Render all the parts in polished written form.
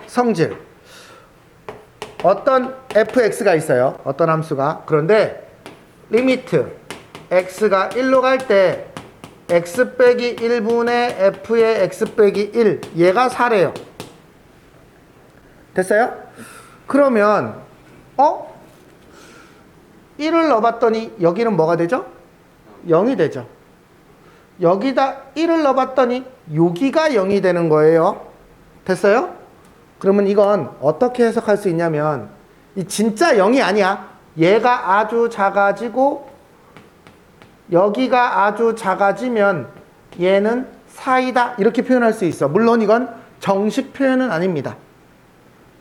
성질. 어떤 fx가 있어요. 어떤 함수가. 그런데 리미트 x가 1로 갈 때 x 빼기 1분의 f의 x 빼기 1 얘가 4래요. 됐어요? 그러면 1을 넣어봤더니 여기는 뭐가 되죠? 0이 되죠. 여기다 1을 넣어봤더니 여기가 0이 되는 거예요. 됐어요? 그러면 이건 어떻게 해석할 수 있냐면 이 진짜 0이 아니야. 얘가 아주 작아지고 여기가 아주 작아지면 얘는 4이다 이렇게 표현할 수 있어. 물론 이건 정식 표현은 아닙니다.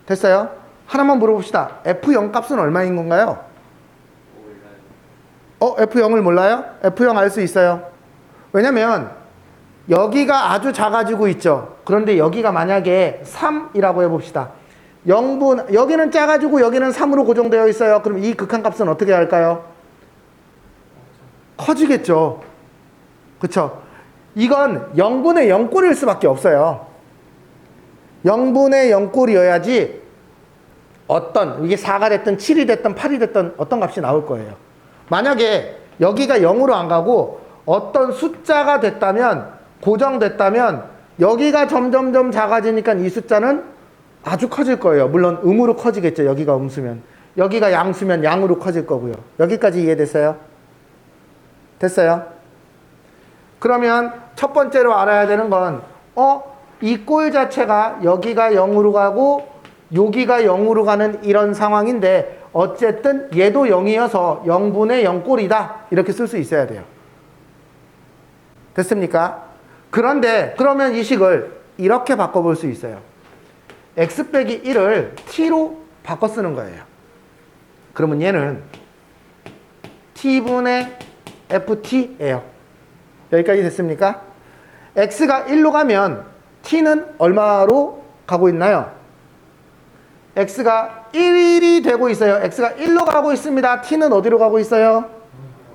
됐어요? 하나만 물어봅시다. F0 값은 얼마인 건가요? F0을 몰라요? F0 알 수 있어요. 왜냐면 여기가 아주 작아지고 있죠. 그런데 여기가 만약에 3이라고 해봅시다. 0분, 여기는 작아지고 여기는 3으로 고정되어 있어요. 그럼 이 극한값은 어떻게 할까요? 커지겠죠. 그쵸? 이건 0분의 0꼴일 수밖에 없어요. 0분의 0꼴이어야지 이게 4가 됐든 7이 됐든 8이 됐든 어떤 값이 나올 거예요. 만약에 여기가 0으로 안 가고 어떤 숫자가 됐다면, 고정됐다면 여기가 점점점 작아지니까 이 숫자는 아주 커질 거예요. 물론 음으로 커지겠죠. 여기가 음수면. 여기가 양수면 양으로 커질 거고요. 여기까지 이해됐어요? 됐어요? 그러면 첫 번째로 알아야 되는 건 이 꼴 자체가 여기가 0으로 가고 여기가 0으로 가는 이런 상황인데 어쨌든 얘도 0이어서 0분의 0꼴이다 이렇게 쓸 수 있어야 돼요. 됐습니까? 그런데 그러면 이 식을 이렇게 바꿔볼 수 있어요. x 빼기 1을 t로 바꿔 쓰는 거예요. 그러면 얘는 t분의 ft예요. 여기까지 됐습니까? x가 1로 가면 t는 얼마로 가고 있나요? x가 1이 되고 있어요. x가 1로 가고 있습니다. t는 어디로 가고 있어요?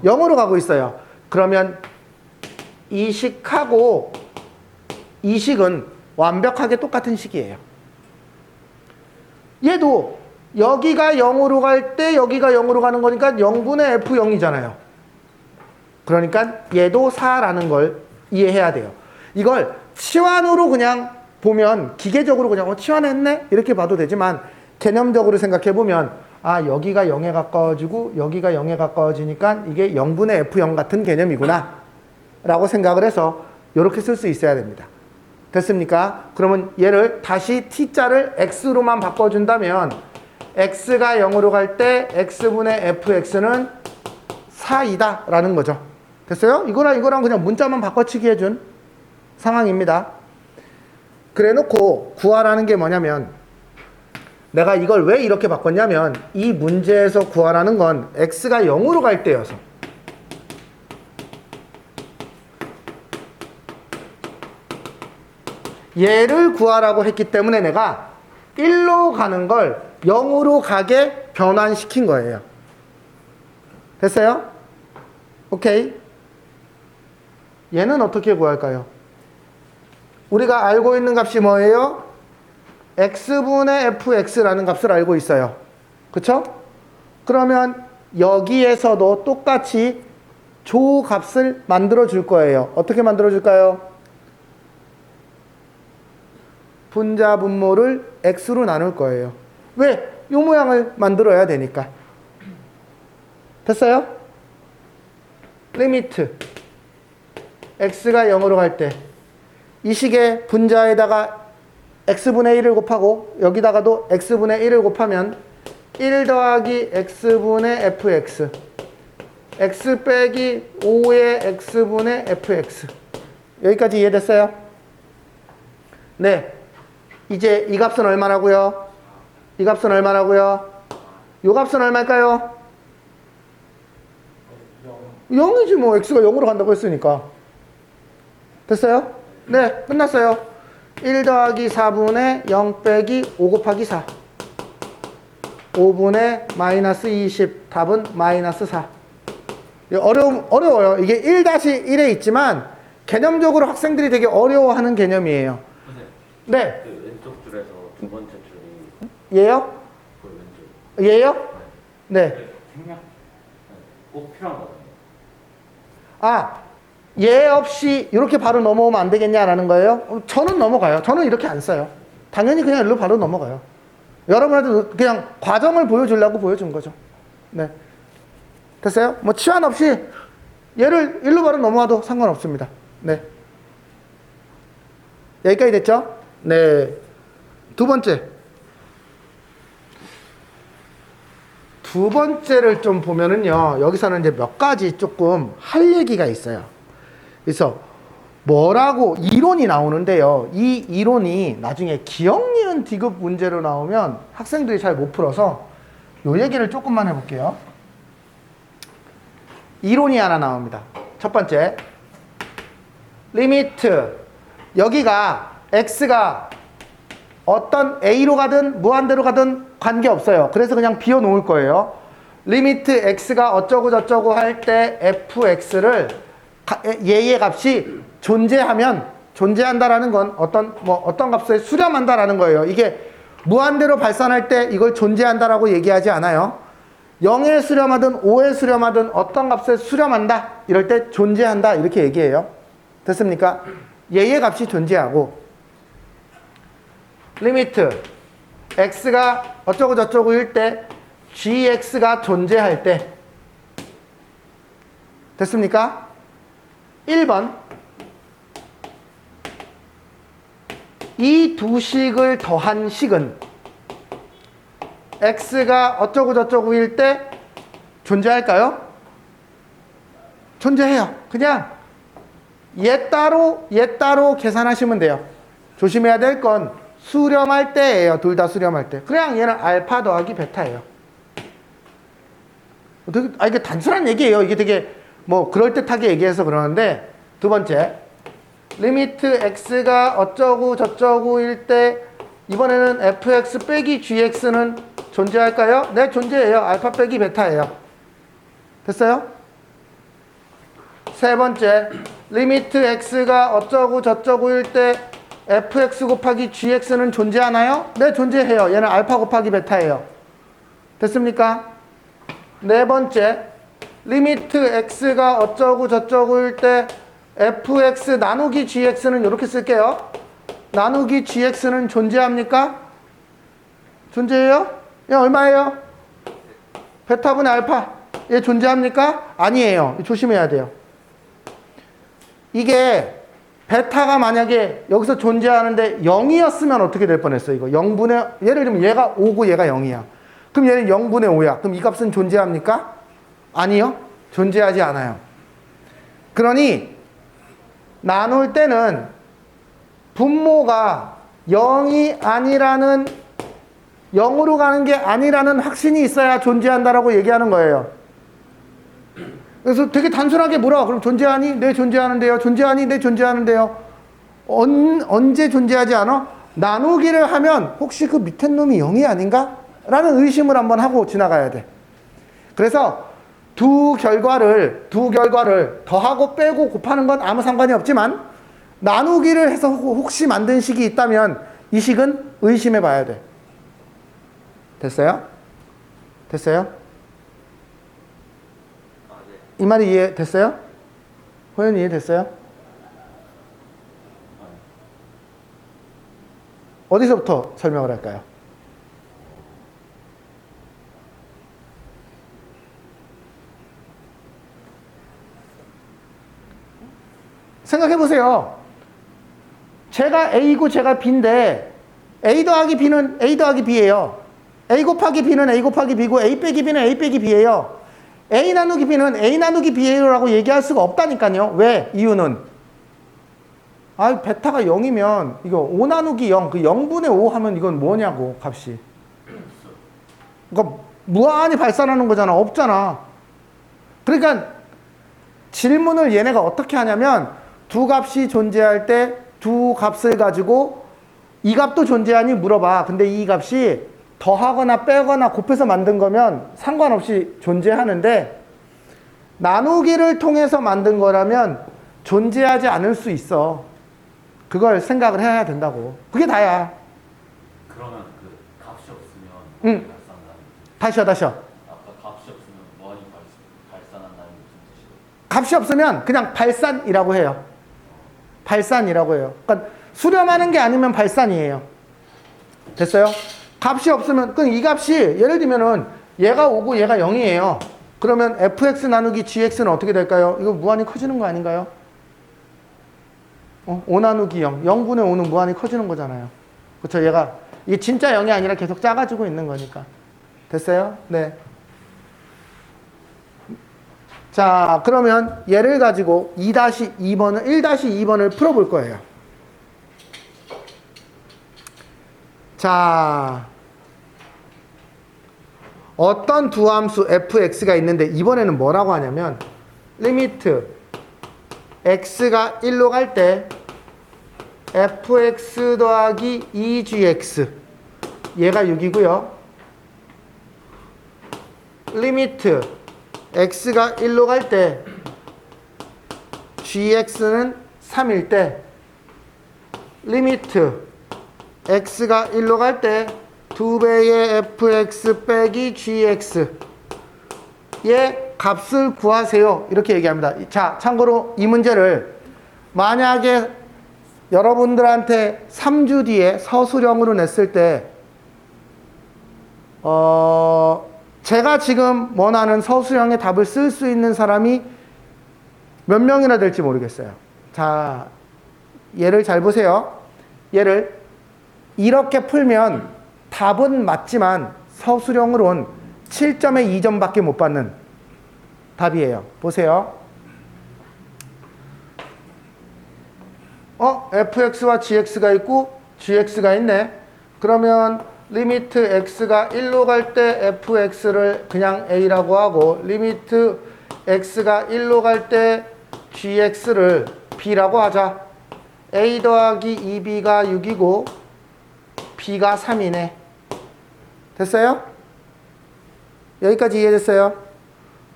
0으로 가고 있어요. 그러면 이 식하고 이 식은 완벽하게 똑같은 식이에요. 얘도 여기가 0으로 갈 때 여기가 0으로 가는 거니까 0분의 f0이잖아요. 그러니까 얘도 4라는 걸 이해해야 돼요. 이걸 치환으로 그냥 보면 기계적으로 그냥 치환했네? 이렇게 봐도 되지만 개념적으로 생각해보면 여기가 0에 가까워지고 여기가 0에 가까워지니까 이게 0분의 f0 같은 개념이구나 라고 생각을 해서 이렇게 쓸 수 있어야 됩니다. 됐습니까? 그러면 얘를 다시 t자를 x로만 바꿔준다면 x가 0으로 갈 때 x분의 fx는 4이다 라는 거죠. 됐어요? 이거랑 그냥 문자만 바꿔치기 해준 상황입니다. 그래 놓고 구하라는 게 뭐냐면 내가 이걸 왜 이렇게 바꿨냐면 이 문제에서 구하라는 건 x가 0으로 갈 때여서 얘를 구하라고 했기 때문에 내가 1로 가는 걸 0으로 가게 변환시킨 거예요. 됐어요? 오케이. 얘는 어떻게 구할까요? 우리가 알고 있는 값이 뭐예요? x분의 fx라는 값을 알고 있어요. 그쵸? 그러면 여기에서도 똑같이 조 값을 만들어 줄 거예요. 어떻게 만들어 줄까요? 분자 분모를 x로 나눌 거예요. 왜? 이 모양을 만들어야 되니까. 됐어요? 리미트 x가 0으로 갈 때 이 식의 분자에다가 x분의 1을 곱하고 여기다가도 x분의 1을 곱하면 1 더하기 x분의 fx x 빼기 5의 x분의 fx 여기까지 이해됐어요? 네. 이제 이 값은 얼마라고요? 이 값은 얼마라고요? 이 값은 얼마일까요? 0이지 뭐. x가 0으로 간다고 했으니까. 됐어요? 네, 끝났어요. 1 더하기 4분의 0 빼기 5 곱하기 4 5분의 마이너스 20 답은 마이너스 4. 어려워요. 이게 1-1에 있지만 개념적으로 학생들이 되게 어려워하는 개념이에요. 선생님, 네. 그 왼쪽 줄에서 두 번째 줄이 얘요? 그 왼쪽. 얘요? 네. 생략 꼭 필요한 거거든요. 아, 얘 없이 이렇게 바로 넘어오면 안 되겠냐라는 거예요? 저는 넘어가요. 저는 이렇게 안 써요. 당연히 그냥 일로 바로 넘어가요. 여러분한테 그냥 과정을 보여주려고 보여준 거죠. 네. 됐어요? 뭐 치환 없이 얘를 일로 바로 넘어와도 상관없습니다. 네. 여기까지 됐죠? 네. 두 번째. 두 번째를 좀 보면은요, 여기서는 이제 몇 가지 조금 할 얘기가 있어요. 그래서 뭐라고 이론이 나오는데요. 이 이론이 나중에 기억, 니은, 디귿 문제로 나오면 학생들이 잘 못 풀어서 요 얘기를 조금만 해볼게요. 이론이 하나 나옵니다. 첫 번째, 리미트. 여기가 x가 어떤 a로 가든 무한대로 가든 관계없어요. 그래서 그냥 비워놓을 거예요. 리미트 x가 어쩌고 저쩌고 할 때 fx를 얘의 값이 존재한다라는 건 어떤 값에 수렴한다라는 거예요. 이게 무한대로 발산할 때 이걸 존재한다라고 얘기하지 않아요. 0에 수렴하든 5에 수렴하든 어떤 값에 수렴한다 이럴 때 존재한다 이렇게 얘기해요. 됐습니까? 얘의 값이 존재하고 리미트 x가 어쩌고 저쩌고일 때 gx가 존재할 때 됐습니까? 1번 이 두 식을 더한 식은 x가 어쩌고 저쩌고일 때 존재할까요? 존재해요. 그냥 얘 따로 계산하시면 돼요. 조심해야 될 건 수렴할 때예요. 둘 다 수렴할 때. 그냥 얘는 알파 더하기 베타예요. 이게 단순한 얘기예요. 이게 되게 뭐 그럴듯하게 얘기해서 그러는데 두 번째 리미트 x가 어쩌고 저쩌고일 때 이번에는 fx 빼기 gx는 존재할까요? 네, 존재해요. 알파 빼기 베타예요. 됐어요? 세 번째 리미트 x가 어쩌고 저쩌고일 때 fx 곱하기 gx는 존재하나요? 네, 존재해요. 얘는 알파 곱하기 베타예요. 됐습니까? 네 번째 리미트 x가 어쩌고 저쩌고일 때 fx 나누기 gx는 이렇게 쓸게요. 나누기 gx는 존재합니까? 존재해요? 얘 얼마예요? 베타분의 알파. 얘 존재합니까? 아니에요. 조심해야 돼요. 이게 베타가 만약에 여기서 존재하는데 0이었으면 어떻게 될 뻔했어요? 이거 0분의 예를 들면 얘가 5고 얘가 0이야. 그럼 얘는 0분의 5야. 그럼 이 값은 존재합니까? 아니요. 존재하지 않아요. 그러니 나눌 때는 분모가 0이 아니라는 0으로 가는 게 아니라는 확신이 있어야 존재한다라고 얘기하는 거예요. 그래서 되게 단순하게 물어. 그럼 존재하니? 네, 존재하는데요. 존재하니? 네, 존재하는데요. 언제 존재하지 않아? 나누기를 하면 혹시 그 밑에 놈이 0이 아닌가? 라는 의심을 한번 하고 지나가야 돼. 그래서 두 결과를 더하고 빼고 곱하는 건 아무 상관이 없지만 나누기를 해서 혹시 만든 식이 있다면 이 식은 의심해 봐야 돼. 됐어요? 됐어요? 이 말이 이해됐어요? 호연이 이해됐어요? 어디서부터 설명을 할까요? 생각해 보세요. 제가 A고 제가 B인데 A 더하기 B는 A 더하기 B예요. A 곱하기 B는 A 곱하기 B고 A 빼기 B는 A 빼기 B예요. A 나누기 B는 A 나누기 B예요 라고 얘기할 수가 없다니까요. 왜? 이유는 베타가 0이면 이거 5 나누기 0 그 0분의 5 하면 이건 뭐냐고 값이. 그러니까 무한히 발산하는 거잖아. 없잖아. 그러니까 질문을 얘네가 어떻게 하냐면 두 값이 존재할 때 두 값을 가지고 이 값도 존재하니 물어봐. 근데 이 값이 더하거나 빼거나 곱해서 만든 거면 상관없이 존재하는데 나누기를 통해서 만든 거라면 존재하지 않을 수 있어. 그걸 생각을 해야 된다고. 그게 다야. 그러면 값이 없으면 응. 발산한다는 무슨 다시요. 아까 값이 없으면 무한히 발산한다는 무슨 뜻이에요? 값이 없으면 그냥 발산이라고 해요. 발산이라고 해요. 그러니까 수렴하는 게 아니면 발산이에요. 됐어요? 값이 없으면, 그럼 이 값이 예를 들면은 얘가 5고 얘가 0이에요. 그러면 fx 나누기 gx는 어떻게 될까요? 이거 무한히 커지는 거 아닌가요? 5 나누기 0. 0분의 5는 무한히 커지는 거잖아요. 그렇죠? 얘가 이게 진짜 0이 아니라 계속 작아지고 있는 거니까. 됐어요? 네. 자, 그러면 얘를 가지고 2-2번을 1-2번을 풀어볼 거예요. 자, 어떤 두 함수 fx가 있는데 이번에는 뭐라고 하냐면 리미트 x가 1로 갈 때 fx 더하기 2gx 얘가 6이고요. 리미트 x가 1로 갈 때 gx는 3일 때 리미트 x가 1로 갈 때 2배의 fx 빼기 gx 의 값을 구하세요. 이렇게 얘기합니다. 자, 참고로 이 문제를 만약에 여러분들한테 3주 뒤에 서술형으로 냈을 때 제가 지금 원하는 서술형의 답을 쓸 수 있는 사람이 몇 명이나 될지 모르겠어요. 자, 얘를 잘 보세요. 얘를 이렇게 풀면 답은 맞지만 서술형으로는 7점에 2점밖에 못 받는 답이에요. 보세요. fx와 gx가 있고 gx가 있네. 그러면 리미트 x가 1로 갈 때 fx를 그냥 a라고 하고 리미트 x가 1로 갈 때 gx를 b라고 하자. a 더하기 2b가 6이고 b가 3이네. 됐어요? 여기까지 이해됐어요?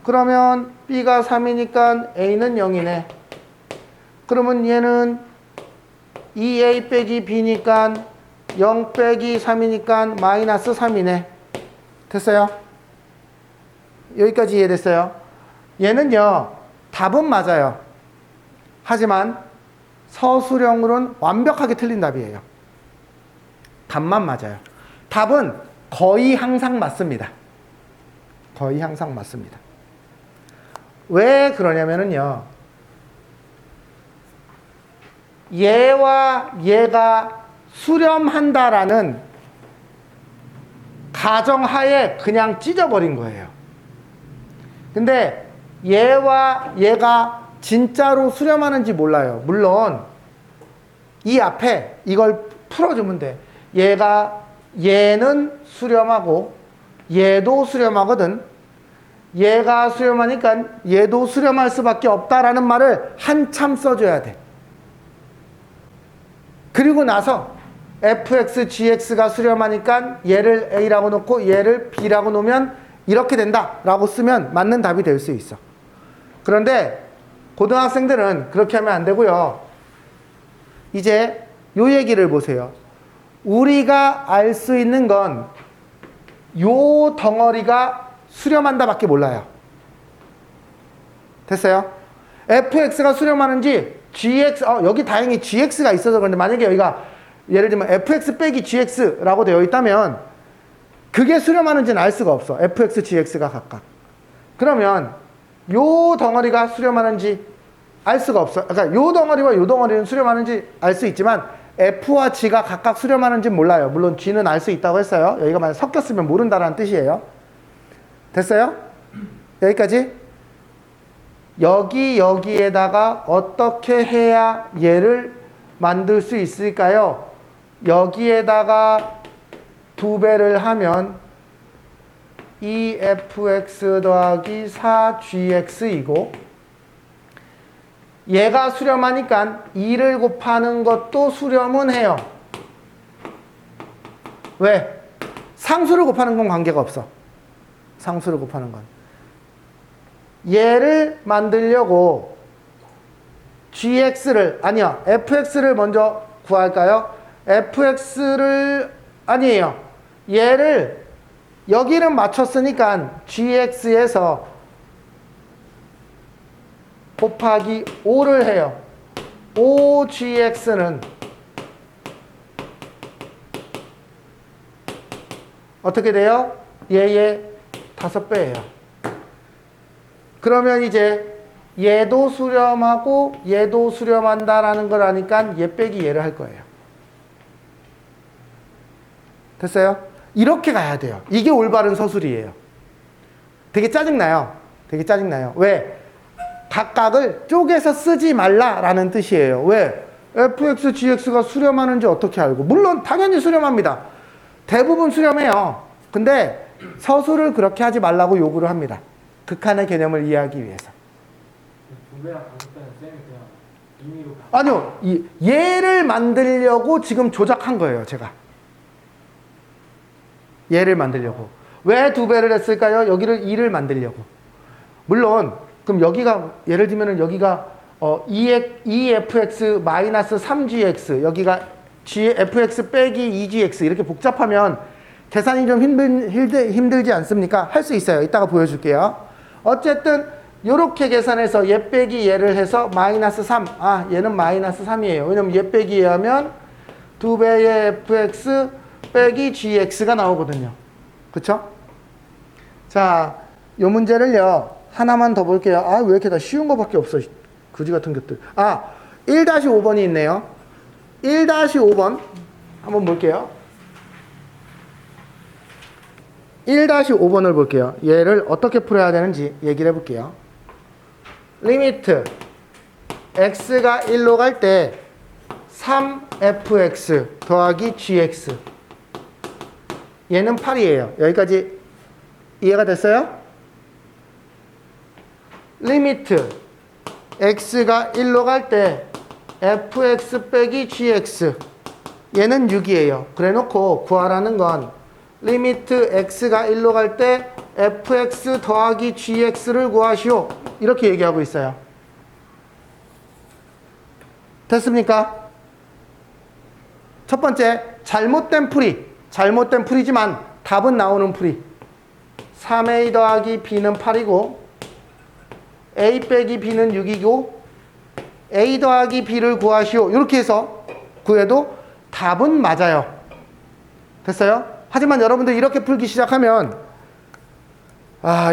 그러면 b가 3이니까 a는 0이네. 그러면 얘는 2a 빼기 b니까 0 빼기 3이니까 마이너스 3이네. 됐어요? 여기까지 이해됐어요? 얘는요, 답은 맞아요. 하지만 서술형으로는 완벽하게 틀린 답이에요. 답만 맞아요. 답은 거의 항상 맞습니다. 거의 항상 맞습니다. 왜 그러냐면요, 얘와 얘가 수렴한다라는 가정하에 그냥 찢어버린 거예요. 근데 얘와 얘가 진짜로 수렴하는지 몰라요. 물론 이 앞에 이걸 풀어주면 돼. 얘는 수렴하고 얘도 수렴하거든. 얘가 수렴하니까 얘도 수렴할 수밖에 없다라는 말을 한참 써줘야 돼. 그리고 나서 fx, gx가 수렴하니까 얘를 a라고 놓고 얘를 b라고 놓으면 이렇게 된다 라고 쓰면 맞는 답이 될 수 있어. 그런데 고등학생들은 그렇게 하면 안 되고요. 이제 요 얘기를 보세요. 우리가 알 수 있는 건 요 덩어리가 수렴한다 밖에 몰라요. 됐어요? fx가 수렴하는지 gx, 여기 다행히 gx가 있어서 그런데 만약에 여기가 예를 들면 fx 빼기 gx라고 되어 있다면 그게 수렴하는지는 알 수가 없어. fx, gx가 각각. 그러면 요 덩어리가 수렴하는지 알 수가 없어. 그러니까 요 덩어리와 요 덩어리는 수렴하는지 알 수 있지만 f와 g가 각각 수렴하는지는 몰라요. 물론 g는 알 수 있다고 했어요. 여기가 만약 섞였으면 모른다라는 뜻이에요. 됐어요? 여기까지? 여기에다가 어떻게 해야 얘를 만들 수 있을까요? 여기에다가 2배를 하면 2fx 더하기 4gx이고 얘가 수렴하니까 2를 곱하는 것도 수렴은 해요. 왜? 상수를 곱하는 건 관계가 없어. 상수를 곱하는 건. 얘를 만들려고 fx를 먼저 구할까요? fx를 아니에요. 얘를 여기는 맞췄으니까 gx에서 곱하기 5를 해요. 5gx는 어떻게 돼요? 얘의 5배예요. 그러면 이제 얘도 수렴하고 얘도 수렴한다라는 걸 아니까 얘 빼기 얘를 할 거예요. 됐어요? 이렇게 가야 돼요. 이게 올바른 서술이에요. 되게 짜증나요. 되게 짜증나요. 왜? 각각을 쪼개서 쓰지 말라라는 뜻이에요. 왜? fx, gx가 수렴하는지 어떻게 알고? 물론 당연히 수렴합니다. 대부분 수렴해요. 근데 서술을 그렇게 하지 말라고 요구를 합니다. 극한의 개념을 이해하기 위해서. 분배랑 방식배는 쌤이 그냥 임의로 아니요. 얘를 만들려고 지금 조작한 거예요. 제가. 얘를 만들려고. 왜 2배를 했을까요? 여기를 2를 만들려고. 물론 그럼 여기가 예를 들면 여기가 2fx 마이너스 3gx 여기가 fx 빼기 2gx 이렇게 복잡하면 계산이 좀 힘들지 않습니까? 할 수 있어요. 이따가 보여줄게요. 어쨌든 이렇게 계산해서 얘 빼기 얘를 해서 마이너스 3. 아, 얘는 마이너스 3이에요. 왜냐면 얘 빼기 얘 하면 2배의 fx 빼기 gx가 나오거든요. 그쵸? 자, 요 문제를요. 하나만 더 볼게요. 아, 왜 이렇게 다 쉬운 거밖에 없어. 그지 같은 것들. 아, 1-5번이 있네요. 1-5번 한번 볼게요. 1-5번을 볼게요. 얘를 어떻게 풀어야 되는지 얘기를 해볼게요. 리미트 x가 1로 갈 때 3fx 더하기 gx 얘는 8이에요. 여기까지 이해가 됐어요? 리미트 x가 1로 갈 때 fx 빼기 gx 얘는 6이에요. 그래 놓고 구하라는 건 리미트 x가 1로 갈 때 fx 더하기 gx를 구하시오. 이렇게 얘기하고 있어요. 됐습니까? 첫 번째, 잘못된 풀이. 잘못된 풀이지만 답은 나오는 풀이. 3a 더하기 b는 8이고 a 빼기 b는 6이고 a 더하기 b를 구하시오. 이렇게 해서 구해도 답은 맞아요. 됐어요? 하지만 여러분들 이렇게 풀기 시작하면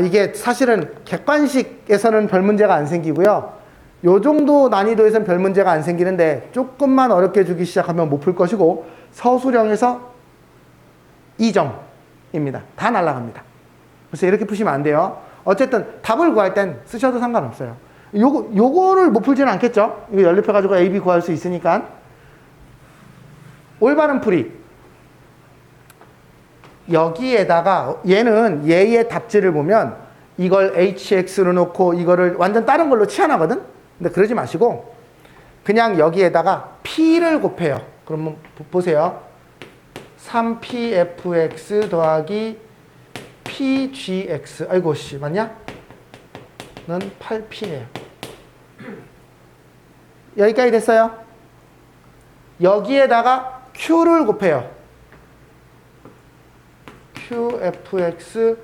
이게 사실은 객관식에서는 별 문제가 안 생기고요. 요 정도 난이도에서는 별 문제가 안 생기는데 조금만 어렵게 주기 시작하면 못 풀 것이고 서술형에서 2점입니다. 다 날아갑니다. 그래서 이렇게 푸시면 안 돼요. 어쨌든 답을 구할 땐 쓰셔도 상관없어요. 요거를 못 풀지는 않겠죠? 이거 연립해가지고 A, B 구할 수 있으니까. 올바른 풀이. 여기에다가 얘는 얘의 답지를 보면 이걸 hx로 놓고 이거를 완전 다른 걸로 치환하거든? 근데 그러지 마시고 그냥 여기에다가 p를 곱해요. 그러면 보세요. 3pfx 더하기 pgx. 아이고 씨 맞냐? 는 8p예요. 여기까지 됐어요? 여기에다가 q를 곱해요. qfx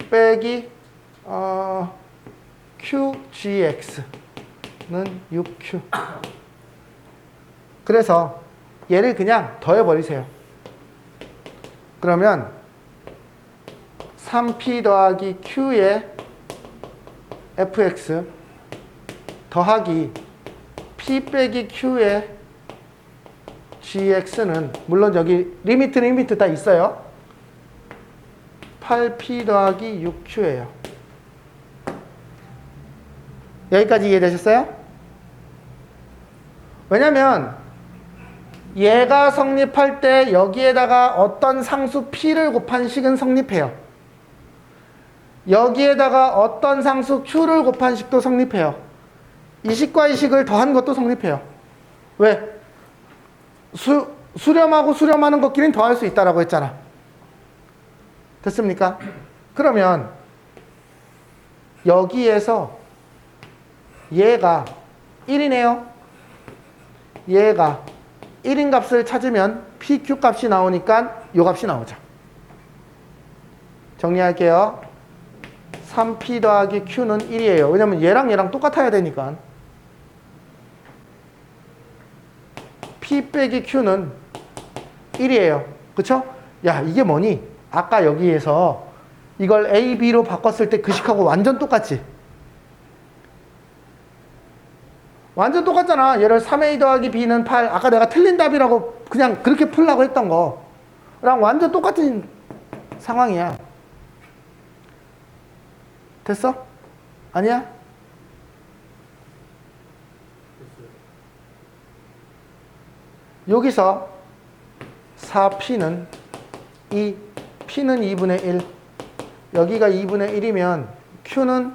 빼기 qgx는 6q. 그래서 얘를 그냥 더해버리세요. 그러면 3p 더하기 q의 fx 더하기 p 빼기 q의 gx는 물론 여기 리미트 다 있어요. 8p 더하기 6q예요. 여기까지 이해되셨어요? 왜냐면 얘가 성립할 때 여기에다가 어떤 상수 p를 곱한 식은 성립해요. 여기에다가 어떤 상수 q를 곱한 식도 성립해요. 이 식과 이 식을 더한 것도 성립해요. 왜? 수렴하고 수렴하는 것끼리는 더할 수 있다라고 했잖아. 됐습니까? 그러면 여기에서 얘가 1이네요. 얘가 1인 값을 찾으면 PQ 값이 나오니까 요 값이 나오죠. 정리할게요. 3P 더하기 Q는 1이에요. 왜냐면 얘랑 똑같아야 되니까. P 빼기 Q는 1이에요. 그쵸? 야, 이게 뭐니? 아까 여기에서 이걸 A, B로 바꿨을 때 그 식하고 완전 똑같지? 완전 똑같잖아. 얘를 3A 더하기 B는 8. 아까 내가 틀린 답이라고 그냥 그렇게 풀라고 했던 거랑 완전 똑같은 상황이야. 됐어? 아니야? 여기서 4P는 2, P는 2분의 1, 여기가 2분의 1이면 Q는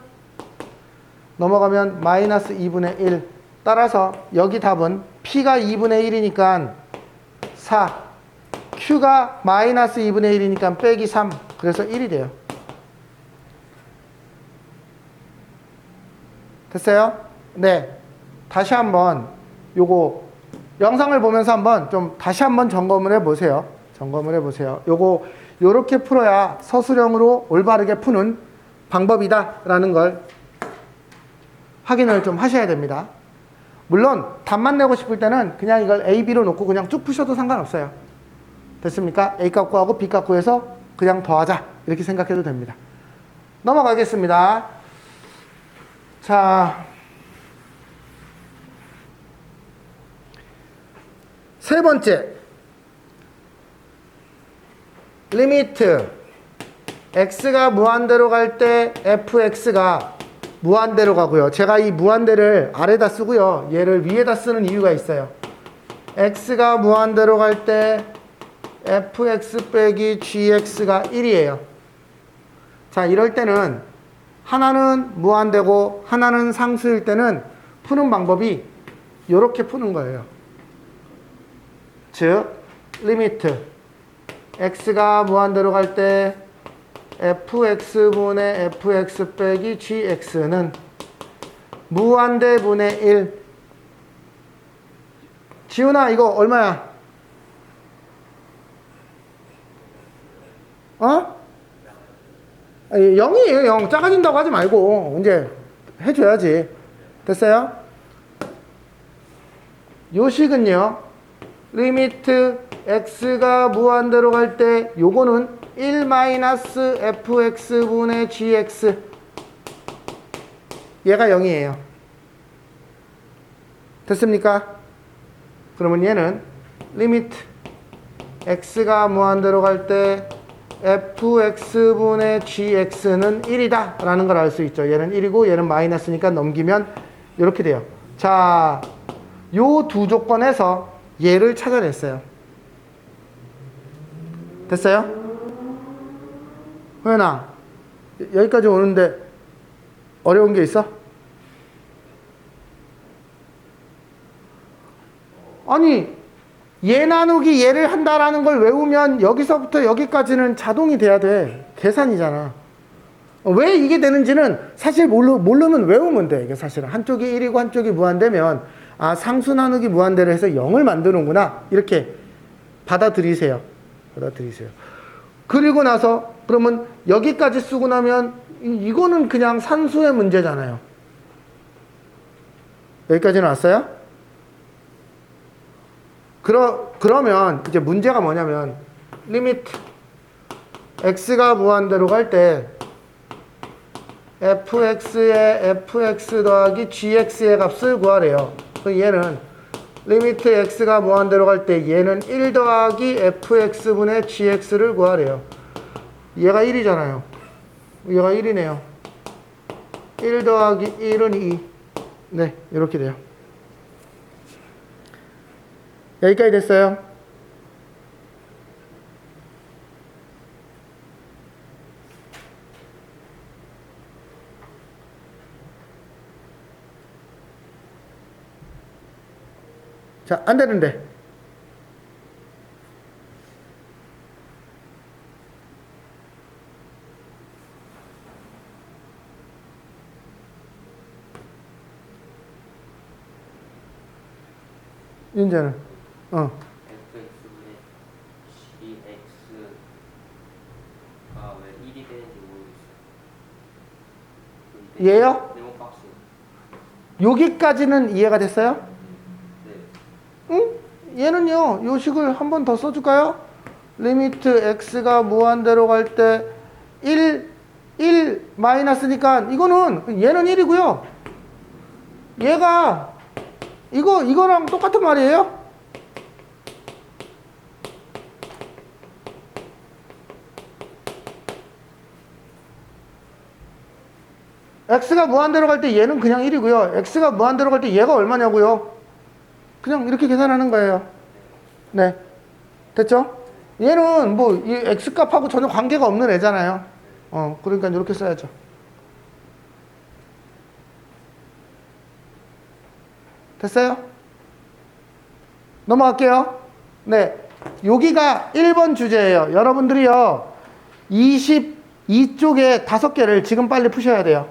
넘어가면 마이너스 2분의 1. 따라서 여기 답은 P가 2분의 1이니까 4, Q가 마이너스 2분의 1이니까 빼기 3, 그래서 1이 돼요. 됐어요? 네. 다시 한번 요거 영상을 보면서 한번 좀 다시 한번 점검을 해보세요. 점검을 해보세요. 요거 요렇게 풀어야 서술형으로 올바르게 푸는 방법이다라는 걸 확인을 좀 하셔야 됩니다. 물론 답만 내고 싶을 때는 그냥 이걸 A, B로 놓고 그냥 쭉 푸셔도 상관없어요. 됐습니까? A 값 구하고 B 값 구해서 그냥 더하자 이렇게 생각해도 됩니다. 넘어가겠습니다. 자, 세 번째, 리미트 x가 무한대로 갈 때 fx가 무한대로 가고요. 제가 이 무한대를 아래다 쓰고요. 얘를 위에다 쓰는 이유가 있어요. x가 무한대로 갈 때 fx 빼기 gx가 1이에요. 자, 이럴 때는 하나는 무한대고 하나는 상수일 때는 푸는 방법이 이렇게 푸는 거예요. 즉, 리미트 x가 무한대로 갈 때 fx분의 fx 빼기 gx는 무한대분의 1. 지훈아, 이거 얼마야? 어? 0이에요. 0. 작아진다고 하지 말고 이제 해줘야지. 됐어요? 요 식은요, 리미트 x가 무한대로 갈 때 요거는 1-fx분의 gx, 얘가 0이에요. 됐습니까? 그러면 얘는 리미트 x가 무한대로 갈 때 fx분의 gx는 1이다 라는 걸 알 수 있죠. 얘는 1이고 얘는 마이너스니까 넘기면 이렇게 돼요. 자, 요 두 조건에서 얘를 찾아냈어요. 됐어요? 호연아, 여기까지 오는데 어려운 게 있어? 아니, 얘 나누기 얘를 한다라는 걸 외우면 여기서부터 여기까지는 자동이 돼야 돼. 계산이잖아. 왜 이게 되는지는 사실 모르면 외우면 돼. 이게 사실은 한쪽이 1이고 한쪽이 무한대면 아, 상수 나누기 무한대로 해서 0을 만드는구나. 이렇게 받아들이세요. 받아들이세요. 그리고 나서 그러면 여기까지 쓰고 나면 이거는 그냥 산수의 문제잖아요. 여기까지는 왔어요? 그러면 이제 문제가 뭐냐면 리미트 x가 무한대로 갈 때 fx의 fx 더하기 gx의 값을 구하래요. 그럼 얘는 리미트 x가 무한대로 갈 때 얘는 1 더하기 fx분의 gx를 구하래요. 얘가 1이잖아요. 얘가 1이네요. 1 더하기 1은 2. 네, 이렇게 돼요. 여기까지 됐어요. 자, 안 되는데. 이제는 어. fx분의 gx가 왜 1이 되는지 모르겠어요. 얘요? 네모 박스. 여기까지는 이해가 됐어요? 네. 응? 얘는요, 요 식을 한 번 더 써줄까요? 리미트 x가 무한대로 갈 때 1 마이너스니까 이거는 얘는 1이고요. 얘가 이거랑 똑같은 말이에요. x가 무한대로 갈 때 얘는 그냥 1이고요. x가 무한대로 갈 때 얘가 얼마냐고요? 그냥 이렇게 계산하는 거예요. 네. 됐죠? 얘는 뭐 이 x값하고 전혀 관계가 없는 애잖아요. 그러니까 이렇게 써야죠. 됐어요? 넘어갈게요. 네. 여기가 1번 주제예요. 여러분들이요. 22쪽에 5개를 지금 빨리 푸셔야 돼요.